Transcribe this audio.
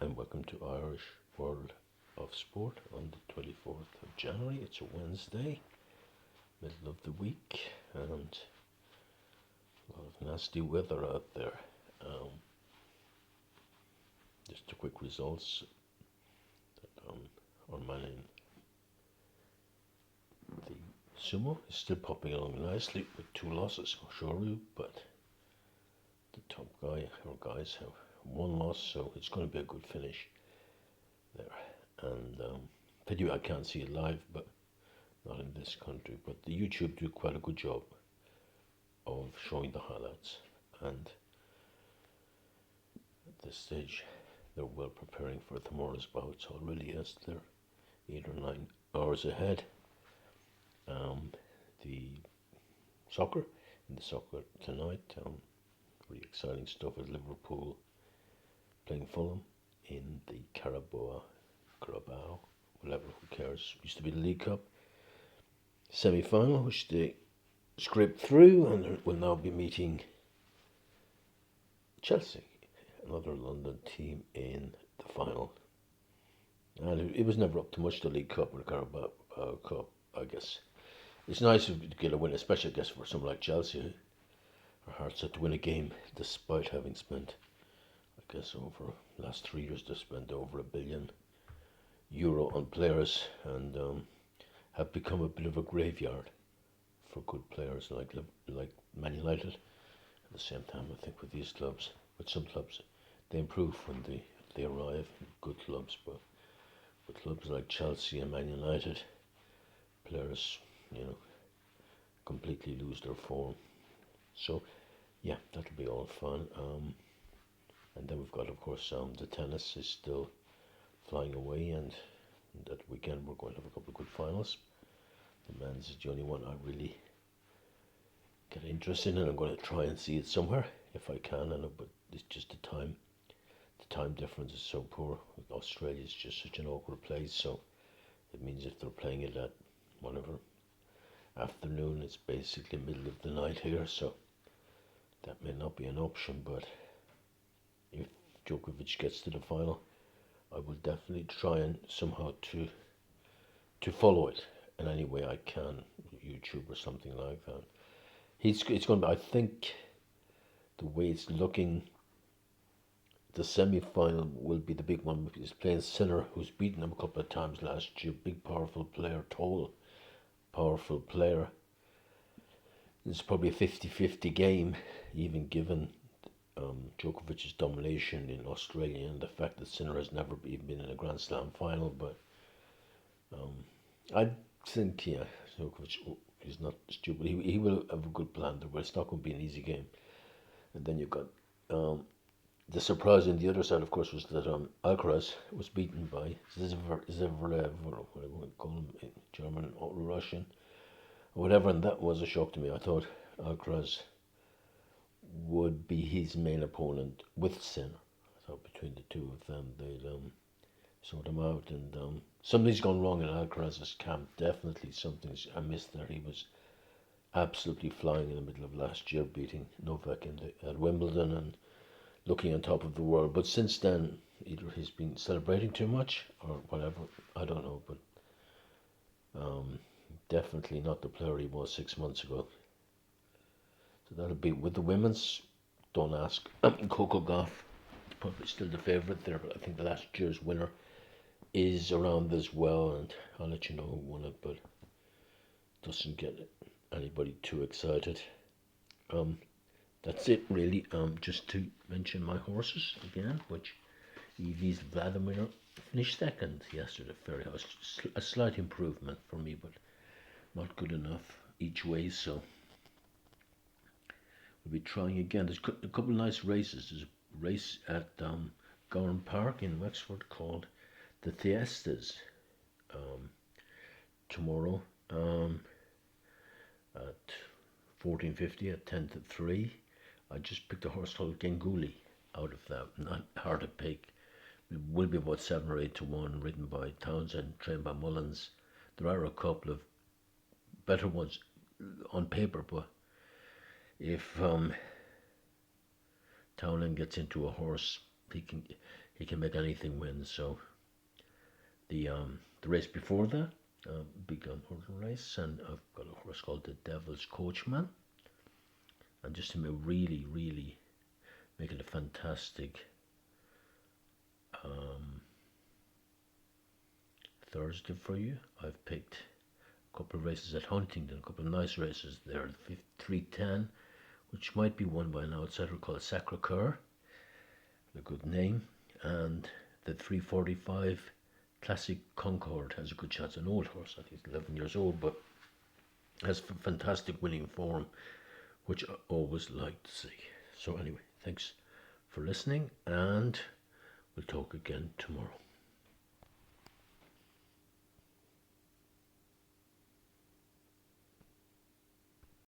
and welcome to Irish World of Sport on the 24th of January. It's a Wednesday, middle of the week, and a lot of nasty weather out there. Just a quick results that our man in the sumo is still popping along nicely with 2 losses, Shoru, but the top guy or guys have 1 loss, so it's going to be a good finish there. And video I can't see it live, but not in this country. But the YouTube do quite a good job of showing the highlights, and at this stage they're well preparing for tomorrow's bouts already, as they're 8 or 9 hours ahead. The soccer, tonight, really exciting stuff with Liverpool playing Fulham in the Carabao, whatever, who cares, used to be the League Cup semi-final, which they scraped through, and will now be meeting Chelsea, another London team, in the final. And it was never up to much, the League Cup or the Carabao Cup, I guess. It's nice to get a win, especially, I guess, for someone like Chelsea. Our hearts set to win a game, despite having spent, I guess, over the last 3 years, they spent over €1 billion on players, and have become a bit of a graveyard for good players like Man United. At the same time, I think with these clubs, with some clubs, they improve when they arrive, good clubs, but with clubs like Chelsea and Man United, players, completely lose their form. So, yeah, that'll be all fun. And then we've got, of course, the tennis is still flying away, and that weekend we're going to have a couple of good finals. The men's is the only one I really get interested in, and I'm going to try and see it somewhere if I can. But it's just the time. The time difference is so poor. Australia is just such an awkward place, so it means if they're playing it at whatever afternoon, it's basically middle of the night here, so that may not be an option. But if Djokovic gets to the final, I will definitely try and somehow to follow it in any way I can, YouTube or something like that. It's going to be, I think, the way it's looking, the semi-final will be the big one. He's playing Sinner, who's beaten him a couple of times last year. Big, powerful player, tall, powerful player. It's probably a 50-50 game, even given Djokovic's domination in Australia and the fact that Sinner has never even been in a Grand Slam final. But I think, Djokovic is not stupid. He will have a good plan there, but it's not going to be an easy game. And then you've got the surprise on the other side, of course, was that Alcaraz was beaten by Zverev, or whatever we call him in German or Russian, or whatever, and that was a shock to me. I thought Alcaraz would be his main opponent with Sinner. I thought between the two of them, they'd sort him out, and something's gone wrong in Alcaraz's camp. Definitely something's amiss there. He was absolutely flying in the middle of last year, beating Novak at Wimbledon and looking on top of the world. But since then, either he's been celebrating too much or whatever, I don't know, but definitely not the player he was 6 months ago. So that'll be with the women's. Don't ask. Coco Gauff is probably still the favourite there, but I think the last year's winner is around as well, and I'll let you know who won it, but doesn't get anybody too excited. That's it really. Just to mention my horses again, which Evie's Vladimir finished second yesterday. A slight improvement for me, but not good enough each way. So we'll be trying again. There's a couple of nice races. There's a race at Gowran Park in Wexford called the Thyestes tomorrow at 14:50 at 10 to 3. I just picked a horse called Genguli out of that. Not hard to pick. It will be about 7 or 8 to 1, ridden by Townsend, trained by Mullins. There are a couple of better ones on paper, but if Townend gets into a horse he can he can make anything win. So the race before that, big race, and I've got a horse called the Devil's Coachman, and just to really make it a fantastic Thursday for you, I've picked a couple of races at Huntingdon, a couple of nice races there. The 310, which might be won by an outsider called Sacre Coeur, a good name, and the 345 Classic Concord has a good chance. An old horse, I think it's 11 years old, but has fantastic winning form, which I always like to see. So anyway, thanks for listening, and we'll talk again tomorrow.